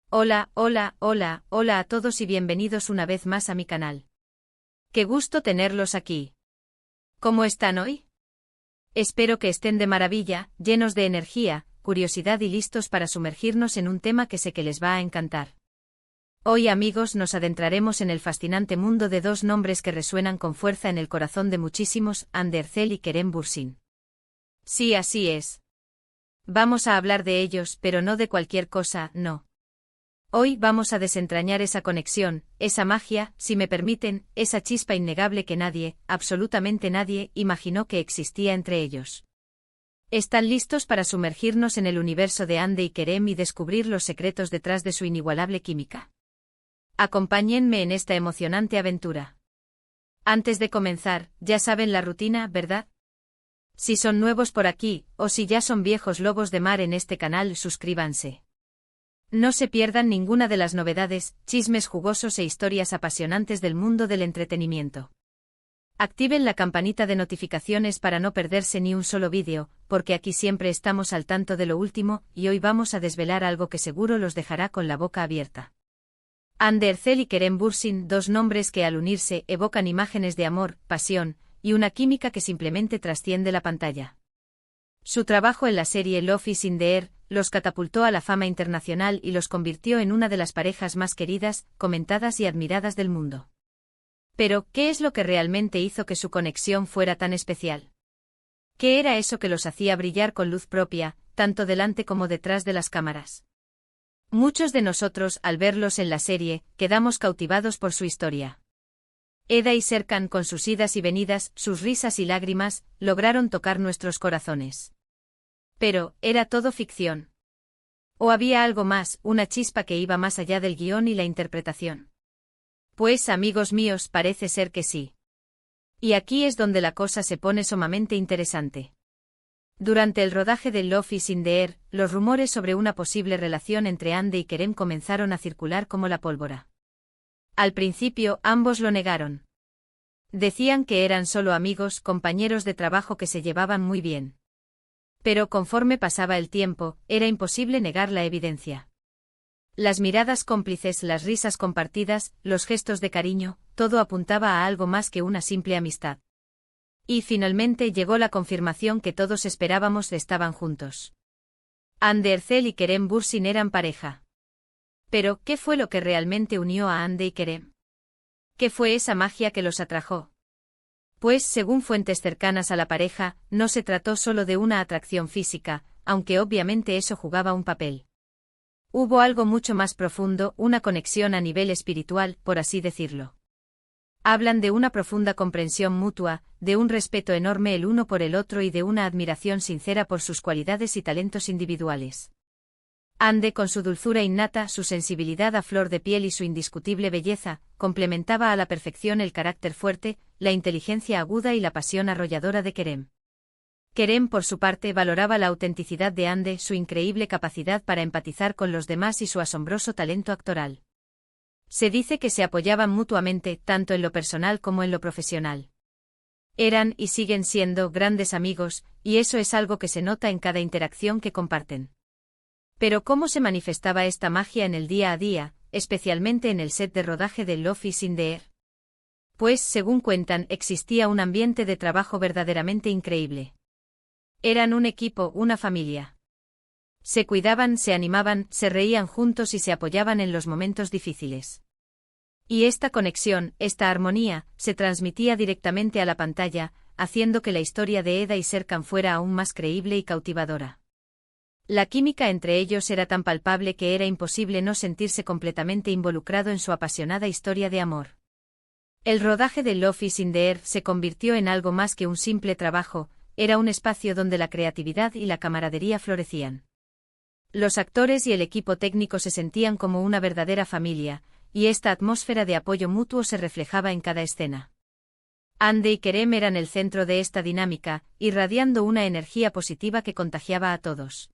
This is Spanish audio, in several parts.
Hola, hola, hola, hola a todos y bienvenidos una vez más a mi canal. Qué gusto tenerlos aquí. ¿Cómo están hoy? Espero que estén de maravilla, llenos de energía, curiosidad y listos para sumergirnos en un tema que sé que les va a encantar. Hoy, amigos, nos adentraremos en el fascinante mundo de dos nombres que resuenan con fuerza en el corazón de muchísimos, Ande Erçel y Kerem Bürsin. Sí, así es. Vamos a hablar de ellos, pero no de cualquier cosa, no. Hoy vamos a desentrañar esa conexión, esa magia, si me permiten, esa chispa innegable que nadie, absolutamente nadie, imaginó que existía entre ellos. ¿Están listos para sumergirnos en el universo de Ande y Kerem y descubrir los secretos detrás de su inigualable química? Acompáñenme en esta emocionante aventura. Antes de comenzar, ya saben la rutina, ¿verdad? Si son nuevos por aquí, o si ya son viejos lobos de mar en este canal, suscríbanse. No se pierdan ninguna de las novedades, chismes jugosos e historias apasionantes del mundo del entretenimiento. Activen la campanita de notificaciones para no perderse ni un solo vídeo, porque aquí siempre estamos al tanto de lo último, y hoy vamos a desvelar algo que seguro los dejará con la boca abierta. Ande Erçel y Kerem Bürsin, dos nombres que al unirse evocan imágenes de amor, pasión, y una química que simplemente trasciende la pantalla. Su trabajo en la serie Love is in the Air los catapultó a la fama internacional y los convirtió en una de las parejas más queridas, comentadas y admiradas del mundo. Pero, ¿qué es lo que realmente hizo que su conexión fuera tan especial? ¿Qué era eso que los hacía brillar con luz propia, tanto delante como detrás de las cámaras? Muchos de nosotros, al verlos en la serie, quedamos cautivados por su historia. Eda y Serkan, con sus idas y venidas, sus risas y lágrimas, lograron tocar nuestros corazones. Pero, ¿era todo ficción? ¿O había algo más, una chispa que iba más allá del guión y la interpretación? Pues, amigos míos, parece ser que sí. Y aquí es donde la cosa se pone sumamente interesante. Durante el rodaje de Love is in the Air, los rumores sobre una posible relación entre Ande y Kerem comenzaron a circular como la pólvora. Al principio, ambos lo negaron. Decían que eran solo amigos, compañeros de trabajo que se llevaban muy bien. Pero conforme pasaba el tiempo, era imposible negar la evidencia. Las miradas cómplices, las risas compartidas, los gestos de cariño, todo apuntaba a algo más que una simple amistad. Y finalmente llegó la confirmación que todos esperábamos: estaban juntos. Ande Erçel y Kerem Bürsin eran pareja. Pero, ¿qué fue lo que realmente unió a Ande y Kerem? ¿Qué fue esa magia que los atrajo? Pues, según fuentes cercanas a la pareja, no se trató solo de una atracción física, aunque obviamente eso jugaba un papel. Hubo algo mucho más profundo, una conexión a nivel espiritual, por así decirlo. Hablan de una profunda comprensión mutua, de un respeto enorme el uno por el otro y de una admiración sincera por sus cualidades y talentos individuales. Ande, con su dulzura innata, su sensibilidad a flor de piel y su indiscutible belleza, complementaba a la perfección el carácter fuerte, la inteligencia aguda y la pasión arrolladora de Kerem. Kerem, por su parte, valoraba la autenticidad de Ande, su increíble capacidad para empatizar con los demás y su asombroso talento actoral. Se dice que se apoyaban mutuamente, tanto en lo personal como en lo profesional. Eran y siguen siendo grandes amigos, y eso es algo que se nota en cada interacción que comparten. Pero ¿cómo se manifestaba esta magia en el día a día, especialmente en el set de rodaje de Love is in the Air? Pues, según cuentan, existía un ambiente de trabajo verdaderamente increíble. Eran un equipo, una familia. Se cuidaban, se animaban, se reían juntos y se apoyaban en los momentos difíciles. Y esta conexión, esta armonía, se transmitía directamente a la pantalla, haciendo que la historia de Eda y Serkan fuera aún más creíble y cautivadora. La química entre ellos era tan palpable que era imposible no sentirse completamente involucrado en su apasionada historia de amor. El rodaje de Love is in the Air se convirtió en algo más que un simple trabajo, era un espacio donde la creatividad y la camaradería florecían. Los actores y el equipo técnico se sentían como una verdadera familia, y esta atmósfera de apoyo mutuo se reflejaba en cada escena. Ande y Kerem eran el centro de esta dinámica, irradiando una energía positiva que contagiaba a todos.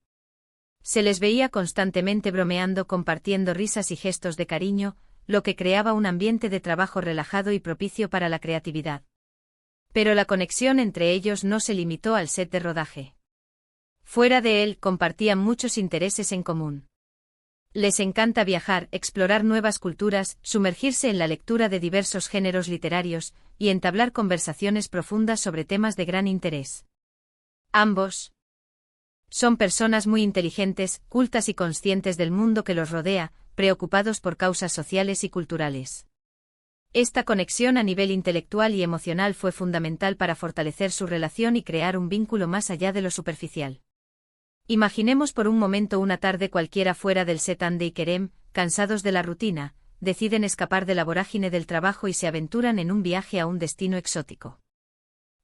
Se les veía constantemente bromeando, compartiendo risas y gestos de cariño, lo que creaba un ambiente de trabajo relajado y propicio para la creatividad. Pero la conexión entre ellos no se limitó al set de rodaje. Fuera de él, compartían muchos intereses en común. Les encanta viajar, explorar nuevas culturas, sumergirse en la lectura de diversos géneros literarios, y entablar conversaciones profundas sobre temas de gran interés. Ambos son personas muy inteligentes, cultas y conscientes del mundo que los rodea, preocupados por causas sociales y culturales. Esta conexión a nivel intelectual y emocional fue fundamental para fortalecer su relación y crear un vínculo más allá de lo superficial. Imaginemos por un momento una tarde cualquiera fuera del set. Andy y Kerem, cansados de la rutina, deciden escapar de la vorágine del trabajo y se aventuran en un viaje a un destino exótico.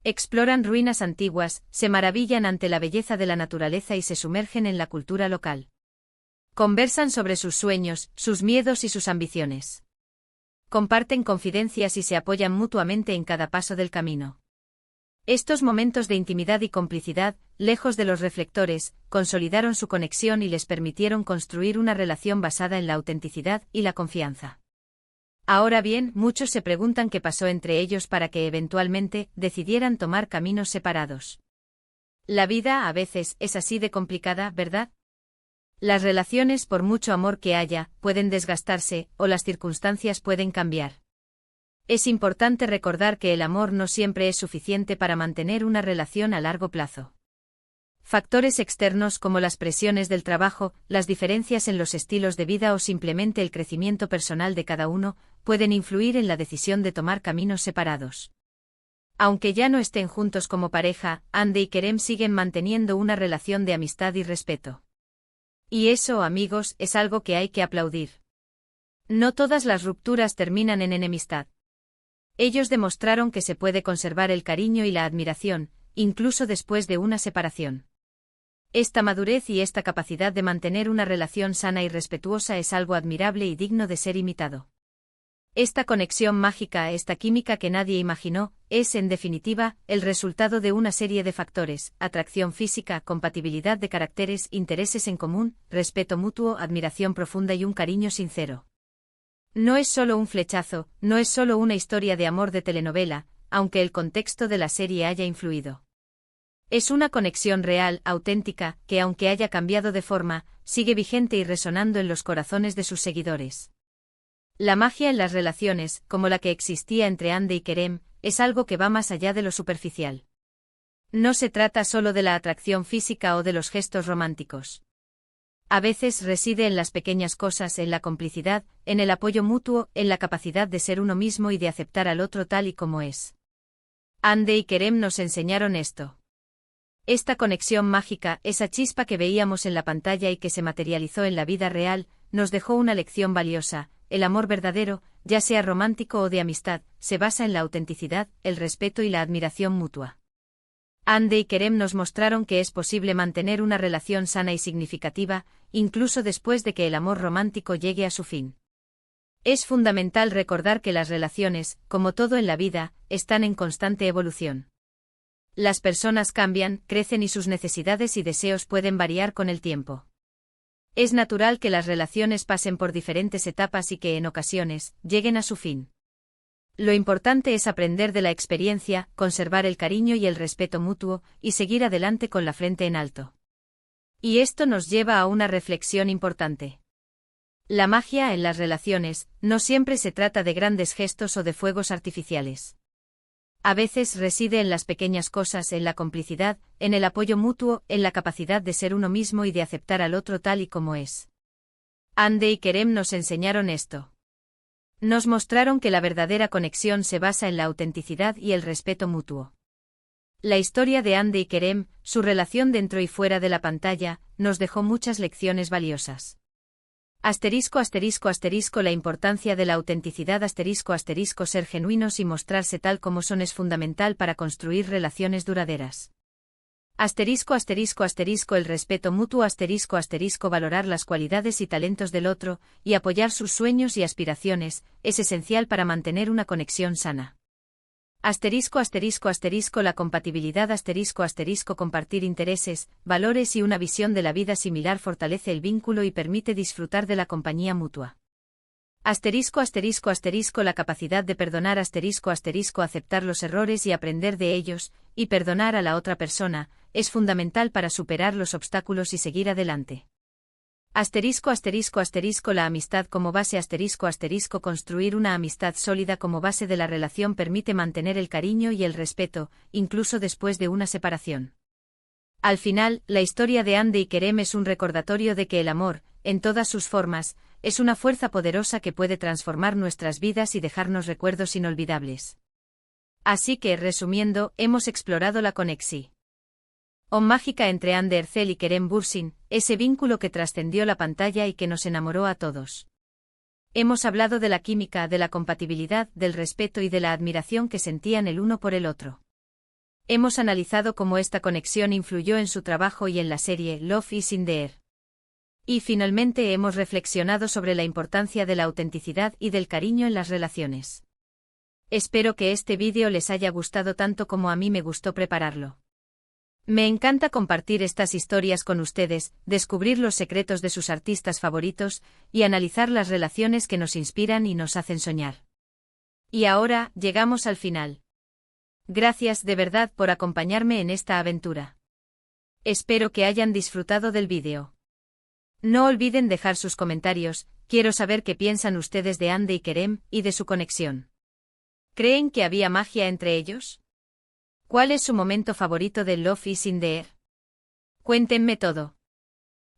Exploran ruinas antiguas, se maravillan ante la belleza de la naturaleza y se sumergen en la cultura local. Conversan sobre sus sueños, sus miedos y sus ambiciones. Comparten confidencias y se apoyan mutuamente en cada paso del camino. Estos momentos de intimidad y complicidad, lejos de los reflectores, consolidaron su conexión y les permitieron construir una relación basada en la autenticidad y la confianza. Ahora bien, muchos se preguntan qué pasó entre ellos para que eventualmente decidieran tomar caminos separados. La vida a veces es así de complicada, ¿verdad? Las relaciones, por mucho amor que haya, pueden desgastarse, o las circunstancias pueden cambiar. Es importante recordar que el amor no siempre es suficiente para mantener una relación a largo plazo. Factores externos como las presiones del trabajo, las diferencias en los estilos de vida o simplemente el crecimiento personal de cada uno, pueden influir en la decisión de tomar caminos separados. Aunque ya no estén juntos como pareja, Andy y Kerem siguen manteniendo una relación de amistad y respeto. Y eso, amigos, es algo que hay que aplaudir. No todas las rupturas terminan en enemistad. Ellos demostraron que se puede conservar el cariño y la admiración, incluso después de una separación. Esta madurez y esta capacidad de mantener una relación sana y respetuosa es algo admirable y digno de ser imitado. Esta conexión mágica, esta química que nadie imaginó, es, en definitiva, el resultado de una serie de factores: atracción física, compatibilidad de caracteres, intereses en común, respeto mutuo, admiración profunda y un cariño sincero. No es solo un flechazo, no es solo una historia de amor de telenovela, aunque el contexto de la serie haya influido. Es una conexión real, auténtica, que aunque haya cambiado de forma, sigue vigente y resonando en los corazones de sus seguidores. La magia en las relaciones, como la que existía entre Andy y Kerem, es algo que va más allá de lo superficial. No se trata solo de la atracción física o de los gestos románticos. A veces reside en las pequeñas cosas, en la complicidad, en el apoyo mutuo, en la capacidad de ser uno mismo y de aceptar al otro tal y como es. Andy y Kerem nos enseñaron esto. Esta conexión mágica, esa chispa que veíamos en la pantalla y que se materializó en la vida real, nos dejó una lección valiosa. El amor verdadero, ya sea romántico o de amistad, se basa en la autenticidad, el respeto y la admiración mutua. Andy y Kerem nos mostraron que es posible mantener una relación sana y significativa, incluso después de que el amor romántico llegue a su fin. Es fundamental recordar que las relaciones, como todo en la vida, están en constante evolución. Las personas cambian, crecen y sus necesidades y deseos pueden variar con el tiempo. Es natural que las relaciones pasen por diferentes etapas y que en ocasiones lleguen a su fin. Lo importante es aprender de la experiencia, conservar el cariño y el respeto mutuo, y seguir adelante con la frente en alto. Y esto nos lleva a una reflexión importante. La magia en las relaciones no siempre se trata de grandes gestos o de fuegos artificiales. A veces reside en las pequeñas cosas, en la complicidad, en el apoyo mutuo, en la capacidad de ser uno mismo y de aceptar al otro tal y como es. Andy y Kerem nos enseñaron esto. Nos mostraron que la verdadera conexión se basa en la autenticidad y el respeto mutuo. La historia de Andy y Kerem, su relación dentro y fuera de la pantalla, nos dejó muchas lecciones valiosas. La importancia de la autenticidad, ser genuinos y mostrarse tal como son es fundamental para construir relaciones duraderas. El respeto mutuo, valorar las cualidades y talentos del otro, y apoyar sus sueños y aspiraciones, es esencial para mantener una conexión sana. La compatibilidad, compartir intereses, valores y una visión de la vida similar fortalece el vínculo y permite disfrutar de la compañía mutua. La capacidad de perdonar, aceptar los errores y aprender de ellos, y perdonar a la otra persona, es fundamental para superar los obstáculos y seguir adelante. Asterisco asterisco asterisco la amistad como base asterisco asterisco construir una amistad sólida como base de la relación permite mantener el cariño y el respeto, incluso después de una separación. Al final, la historia de Hande y Kerem es un recordatorio de que el amor, en todas sus formas, es una fuerza poderosa que puede transformar nuestras vidas y dejarnos recuerdos inolvidables. Así que, resumiendo, hemos explorado la conexión mágica entre Hande Erçel y Kerem Bürsin, ese vínculo que trascendió la pantalla y que nos enamoró a todos. Hemos hablado de la química, de la compatibilidad, del respeto y de la admiración que sentían el uno por el otro. Hemos analizado cómo esta conexión influyó en su trabajo y en la serie Love is in the Air. Y finalmente hemos reflexionado sobre la importancia de la autenticidad y del cariño en las relaciones. Espero que este vídeo les haya gustado tanto como a mí me gustó prepararlo. Me encanta compartir estas historias con ustedes, descubrir los secretos de sus artistas favoritos, y analizar las relaciones que nos inspiran y nos hacen soñar. Y ahora, llegamos al final. Gracias de verdad por acompañarme en esta aventura. Espero que hayan disfrutado del vídeo. No olviden dejar sus comentarios, quiero saber qué piensan ustedes de Hande y Kerem, y de su conexión. ¿Creen que había magia entre ellos? ¿Cuál es su momento favorito de Love is in the Air? Cuéntenme todo.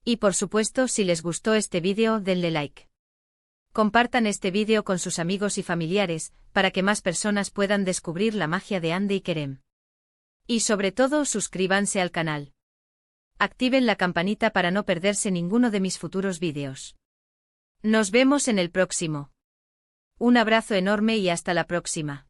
Y por supuesto, si les gustó este vídeo, denle like. Compartan este vídeo con sus amigos y familiares, para que más personas puedan descubrir la magia de Hande y Kerem. Y sobre todo, suscríbanse al canal. Activen la campanita para no perderse ninguno de mis futuros vídeos. Nos vemos en el próximo. Un abrazo enorme y hasta la próxima.